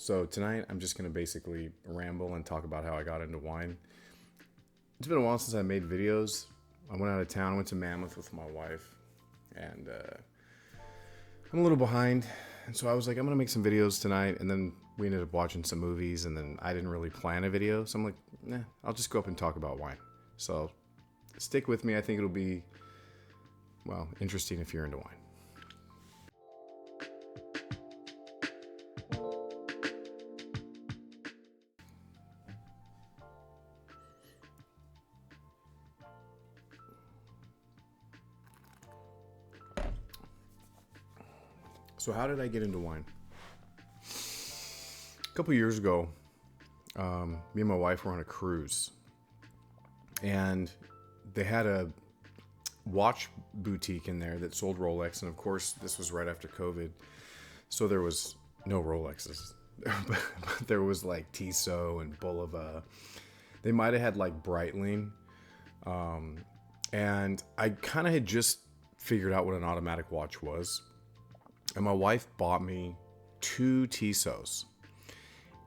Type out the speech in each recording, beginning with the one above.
So tonight I'm just gonna basically ramble and talk about how I got into wine. It's been a while since I made videos. I went out of town, went to Mammoth with my wife, and I'm a little behind. And so I was like, I'm gonna make some videos tonight, and then we ended up watching some movies, and then I didn't really plan a video, so I'm like, nah, I'll just go up and talk about wine. So stick with me. I think it'll be, well, interesting if you're into wine. So how did I get into wine? A couple years ago, me and my wife were on a cruise, and they had a watch boutique in there that sold Rolex, and of course this was right after COVID, so there was no Rolexes, but there was like Tissot and Bulova. They might have had like Breitling, and I kind of had just figured out what an automatic watch was. And my wife bought me 2 Tissots.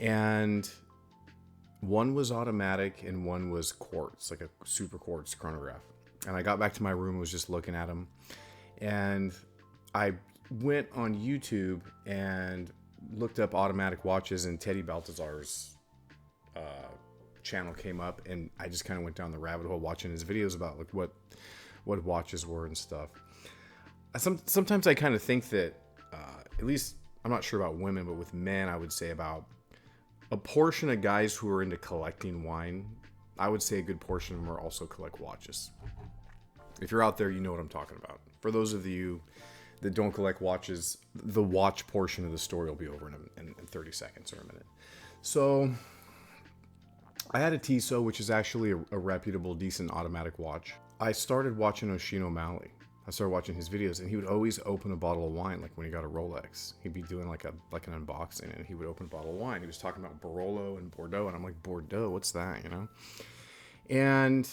And one was automatic and one was quartz, like a super quartz chronograph. And I got back to my room and was just looking at them. And I went on YouTube and looked up automatic watches, and Teddy Baltazar's channel came up, and I just kind of went down the rabbit hole watching his videos about like what watches were and stuff. Sometimes I kind of think that at least I'm not sure about women, but with men, I would say about a portion of guys who are into collecting wine, I would say a good portion of them are also collect watches. If you're out there, you know what I'm talking about. For those of you that don't collect watches, the watch portion of the story will be over in 30 seconds or a minute. So I had a Tissot, which is actually a reputable, decent automatic watch. I started watching Oisin O'Malley. I started watching his videos, and he would always open a bottle of wine, like when he got a Rolex. He'd be doing like an unboxing, and he would open a bottle of wine. He was talking about Barolo and Bordeaux, and I'm like, Bordeaux, what's that, you know? And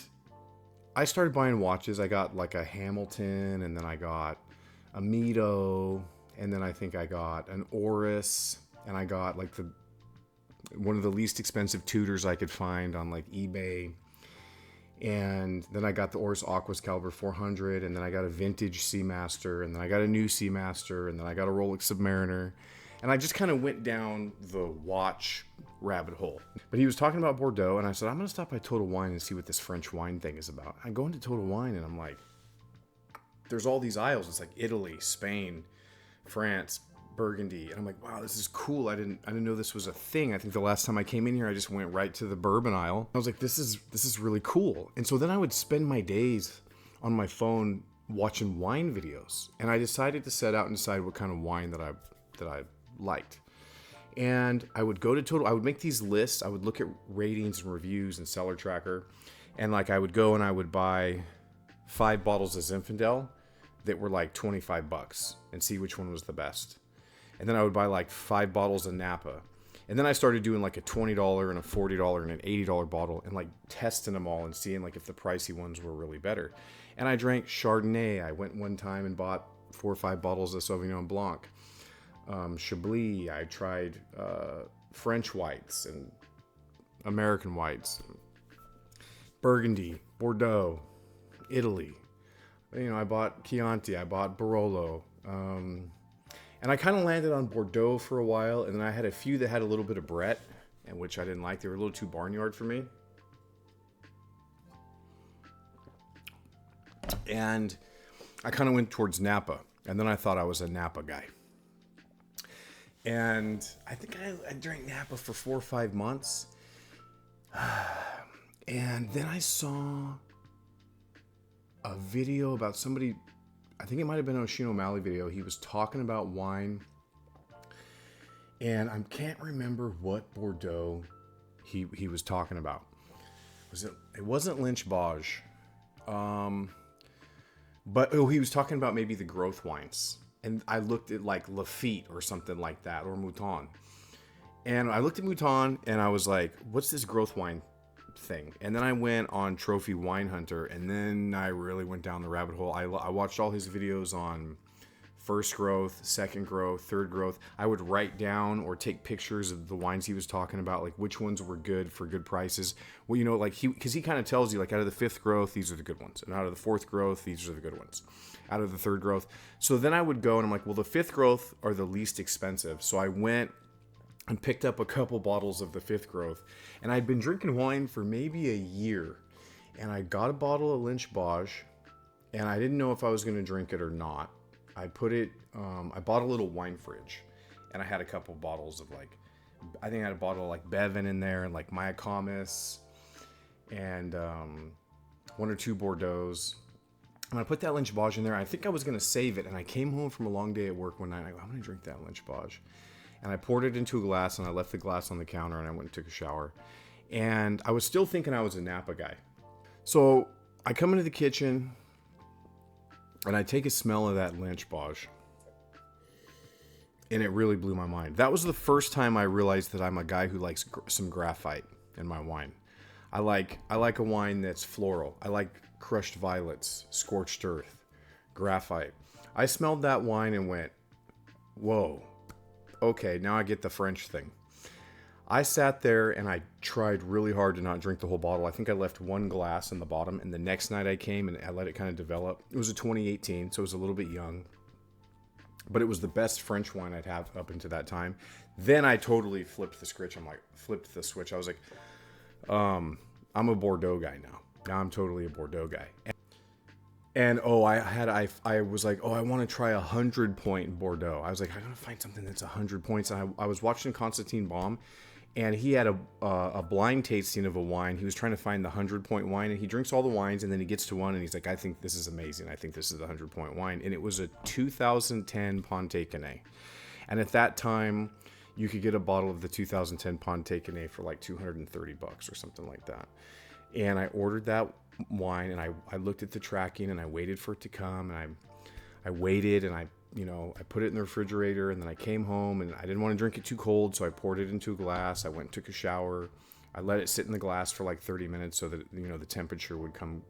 I started buying watches. I got like a Hamilton, and then I got a Mito, and then I think I got an Oris, and I got like one of the least expensive Tudors I could find on like eBay. And then I got the Oris Aquas Caliber 400, and then I got a vintage Seamaster, and then I got a new Seamaster, and then I got a Rolex Submariner. And I just kind of went down the watch rabbit hole. But he was talking about Bordeaux, and I said, I'm going to stop by Total Wine and see what this French wine thing is about. I go into Total Wine, and I'm like, there's all these aisles. It's like Italy, Spain, France, Burgundy. And I'm like, wow, this is cool. I didn't know this was a thing. I think the last time I came in here, I just went right to the bourbon aisle. I was like, this is really cool. And so then I would spend my days on my phone watching wine videos. And I decided to set out and decide what kind of wine that I liked. And I would go to Total, I would make these lists. I would look at ratings and reviews and Cellar Tracker. And like I would go and I would buy 5 bottles of Zinfandel that were like $25 and see which one was the best. And then I would buy like 5 bottles of Napa. And then I started doing like a $20 and a $40 and an $80 bottle and like testing them all and seeing like if the pricey ones were really better. And I drank Chardonnay. I went one time and bought 4 or 5 bottles of Sauvignon Blanc. Chablis. I tried French whites and American whites. Burgundy, Bordeaux, Italy. You know, I bought Chianti. I bought Barolo. And I kind of landed on Bordeaux for a while, and then I had a few that had a little bit of Brett, and which I didn't like. They were a little too barnyard for me. And I kind of went towards Napa, and then I thought I was a Napa guy. And I think I drank Napa for 4 or 5 months. And then I saw a video about somebody, I think it might have been an Oisin O'Malley video. He was talking about wine, and I can't remember what Bordeaux he was talking about. It wasn't Lynch Bauge, but he was talking about maybe the growth wines, and I looked at like Lafite or something like that, or Mouton, and I looked at Mouton and I was like, what's this growth wine thing? And then I went on Trophy Wine Hunter, and then I really went down the rabbit hole. I watched all his videos on first growth, second growth, third growth. I would write down or take pictures of the wines he was talking about, like which ones were good for good prices. Well, you know, like because he kind of tells you, like, out of the fifth growth, these are the good ones, and out of the fourth growth, these are the good ones, out of the third growth. So then I would go and I'm like, well, the fifth growth are the least expensive. So I went and picked up a couple bottles of the fifth growth, and I'd been drinking wine for maybe a year, and I got a bottle of Lynch Bauge, and I didn't know if I was going to drink it or not. I put it, I bought a little wine fridge, and I had a couple bottles of, like, I think I had a bottle of, like, Bevan in there, and, like, Mayacamas, and one or two Bordeaux's. And I put that Lynch Bauge in there. I think I was going to save it, and I came home from a long day at work one night, and I go, I'm going to drink that Lynch Bauge. And I poured it into a glass, and I left the glass on the counter, and I went and took a shower. And I was still thinking I was a Napa guy. So I come into the kitchen, and I take a smell of that Lynch Bauge, and it really blew my mind. That was the first time I realized that I'm a guy who likes some graphite in my wine. I like a wine that's floral. I like crushed violets, scorched earth, graphite. I smelled that wine and went, whoa, okay, now I get the French thing. I sat there and I tried really hard to not drink the whole bottle. I think I left one glass in the bottom, and the next night I came and I let it kind of develop. It was a 2018, so it was a little bit young, but it was the best French wine I'd have up until that time. Then I totally flipped the switch. I was like, I'm a Bordeaux guy now. Now I'm totally a Bordeaux guy. And I was like, I want to try 100 point in Bordeaux. I was like, I gotta find something that's 100 points. And I was watching Constantine Baum, and he had a blind tasting of a wine. He was trying to find the 100 point wine, and he drinks all the wines, and then he gets to one, and he's like, I think this is amazing. I think this is the 100 point wine. And it was a 2010 Ponte Canet. And at that time, you could get a bottle of the 2010 Ponte Canet for like $230 or something like that. And I ordered that wine, and I looked at the tracking, and I waited for it to come, and I waited, and I put it in the refrigerator, and then I came home, and I didn't want to drink it too cold, so I poured it into a glass. I went and took a shower. I let it sit in the glass for like 30 minutes so that, the temperature would come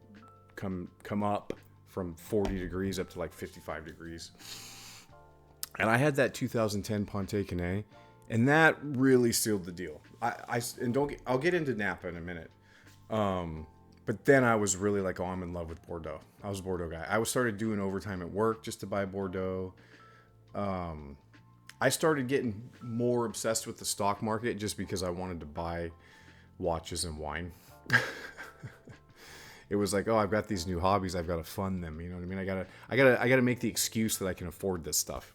up from 40 degrees up to like 55 degrees. And I had that 2010 Ponte Canet, and that really sealed the deal. I'll get into Napa in a minute. But then I was really like, I'm in love with Bordeaux. I was a Bordeaux guy. I started doing overtime at work just to buy Bordeaux. I started getting more obsessed with the stock market just because I wanted to buy watches and wine. It was like, I've got these new hobbies. I've got to fund them. You know what I mean? I gotta make the excuse that I can afford this stuff.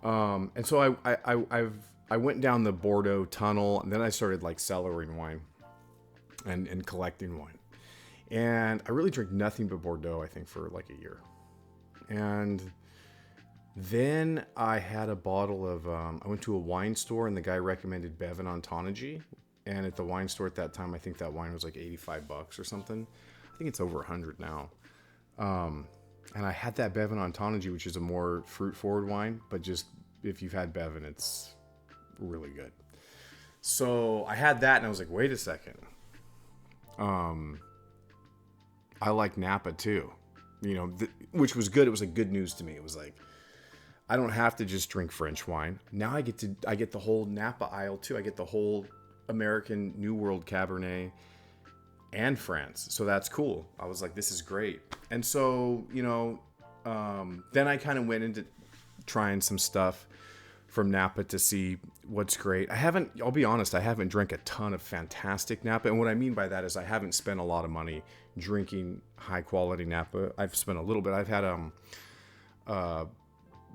And so I went down the Bordeaux tunnel, and then I started like cellaring wine and collecting wine. And I really drank nothing but Bordeaux, I think, for like a year. And then I had a bottle of, I went to a wine store, and the guy recommended Bevan Ontology. And at the wine store at that time, I think that wine was like $85 or something. I think it's over 100 now. And I had that Bevan Ontology, which is a more fruit-forward wine, but just if you've had Bevan, it's really good. So I had that, and I was like, wait a second. I like Napa too, which was good. It was like good news to me. It was like, I don't have to just drink French wine. Now I get the whole Napa aisle too. I get the whole American New World Cabernet and France. So that's cool. I was like, this is great. And so, then I kind of went into trying some stuff from Napa to see what's great. I'll be honest, I haven't drank a ton of fantastic Napa. And what I mean by that is I haven't spent a lot of money drinking high quality Napa. I've spent a little bit. I've had,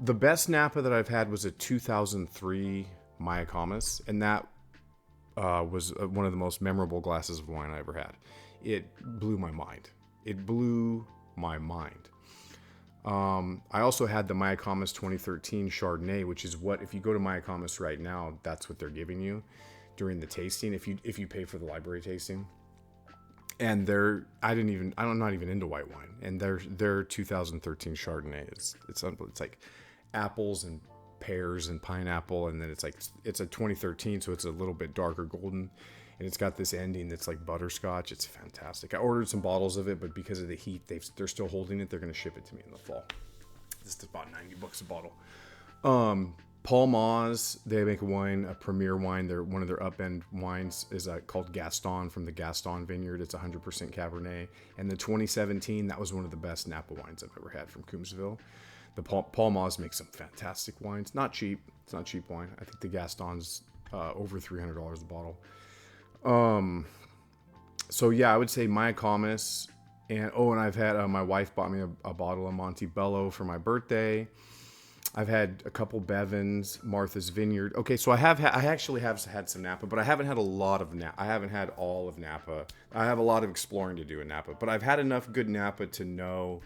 the best Napa that I've had was a 2003 Mayacamas. And that was one of the most memorable glasses of wine I ever had. It blew my mind. I also had the Mayacamas 2013 Chardonnay, which is what, if you go to Mayacamas right now, that's what they're giving you during the tasting, if you pay for the library tasting. And I'm not even into white wine. And their 2013 Chardonnay it's like apples and pears and pineapple, and then it's a 2013, so it's a little bit darker golden, and it's got this ending that's like butterscotch. It's fantastic. I ordered some bottles of it, but because of the heat, they're still holding it. They're going to ship it to me in the fall. This is about $90 a bottle. Paul Maz, they make a wine, a premier wine. One of their up-end wines is called Gaston from the Gaston Vineyard. It's 100% Cabernet. And the 2017, that was one of the best Napa wines I've ever had from Kumsville. The Paul Maz makes some fantastic wines. Not cheap. It's not cheap wine. I think the Gaston's over $300 a bottle. So yeah, I would say Mayacamas. And I've had, my wife bought me a bottle of Montebello for my birthday. I've had a couple Bevins, Martha's Vineyard. Okay, so I actually have had some Napa, but I haven't had a lot of Napa. I haven't had all of Napa. I have a lot of exploring to do in Napa, but I've had enough good Napa to know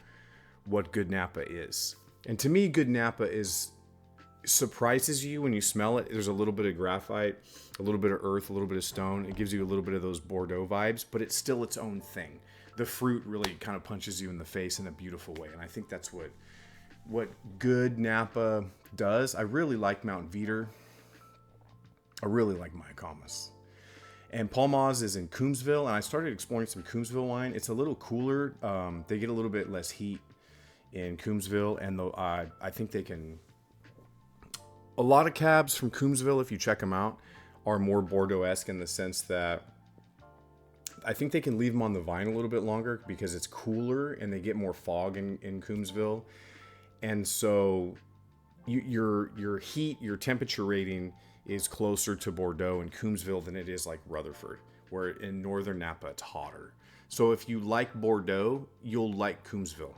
what good Napa is. And to me, good Napa surprises you when you smell it. There's a little bit of graphite, a little bit of earth, a little bit of stone. It gives you a little bit of those Bordeaux vibes, but it's still its own thing. The fruit really kind of punches you in the face in a beautiful way, and I think that's what good Napa does. I really like Mount Veeder. I really like Mayacamas. And Paul Maz is in Kumsville, and I started exploring some Kumsville wine. It's a little cooler. They get a little bit less heat in Kumsville, and I think they can... A lot of cabs from Kumsville, if you check them out, are more Bordeaux-esque in the sense that I think they can leave them on the vine a little bit longer because it's cooler and they get more fog in Kumsville. And so your heat, your temperature rating is closer to Bordeaux and Kumsville than it is like Rutherford, where in northern Napa it's hotter. So if you like Bordeaux, you'll like Kumsville.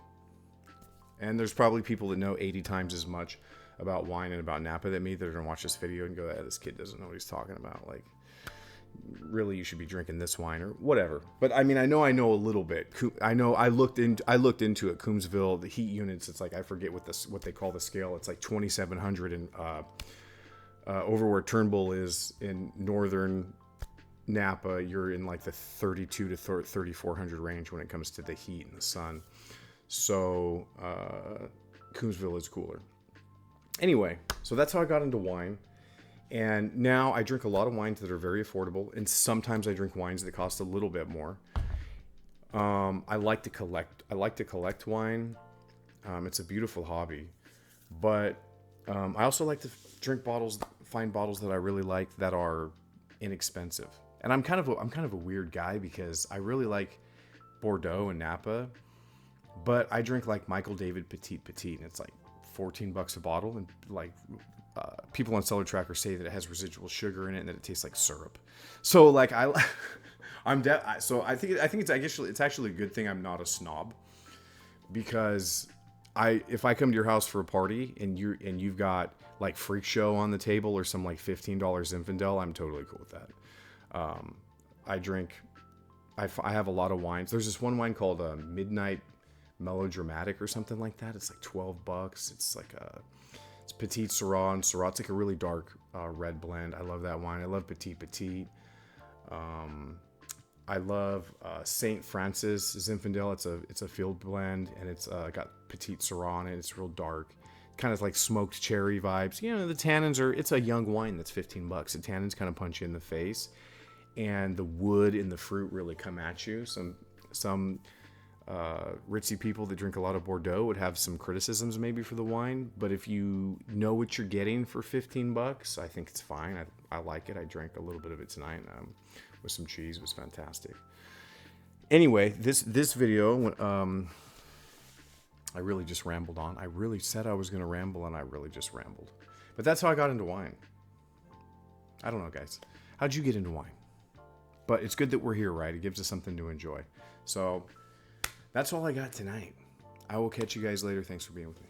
And there's probably people that know 80 times as much about wine and about Napa than me that are going to watch this video and go, this kid doesn't know what he's talking about. Like, really, you should be drinking this wine or whatever. But I mean, I know a little bit. I know I looked into it. Kumsville, the heat units. It's like, I forget what they call the scale. It's like 2,700 and over where Turnbull is in northern Napa. You're in like the 32 to 3,400 range when it comes to the heat and the sun. So Kumsville is cooler. Anyway, so that's how I got into wine. And now I drink a lot of wines that are very affordable, and sometimes I drink wines that cost a little bit more. I like to collect wine. It's a beautiful hobby, but I also like to find bottles that I really like that are inexpensive. And I'm kind of a weird guy because I really like Bordeaux and Napa, but I drink like Michael David Petit, and it's like $14 a bottle, and like people on Cellar Tracker say that it has residual sugar in it and that it tastes like syrup. So like I think it's actually a good thing I'm not a snob, because if I come to your house for a party and you've got like Freak Show on the table or some like $15 Zinfandel, I'm totally cool with that. I have a lot of wines. There's this one wine called Midnight Melodramatic or something like that. It's like $12. It's like it's Petit Syrah and Syrah. It's like a really dark red blend. I love that wine. I love Petit. I love St. Francis Zinfandel. It's a field blend, and it's got Petit Syrah on it. It's real dark, kind of like smoked cherry vibes. You know, the tannins it's a young wine that's $15. The tannins kind of punch you in the face, and the wood and the fruit really come at you. Some ritzy people that drink a lot of Bordeaux would have some criticisms maybe for the wine, but if you know what you're getting for $15, I think it's fine. I like it. I drank a little bit of it tonight with some cheese. It was fantastic. Anyway, this video, I really just rambled on. I really said I was going to ramble, and I really just rambled. But that's how I got into wine. I don't know, guys. How'd you get into wine? But it's good that we're here, right? It gives us something to enjoy. So that's all I got tonight. I will catch you guys later. Thanks for being with me.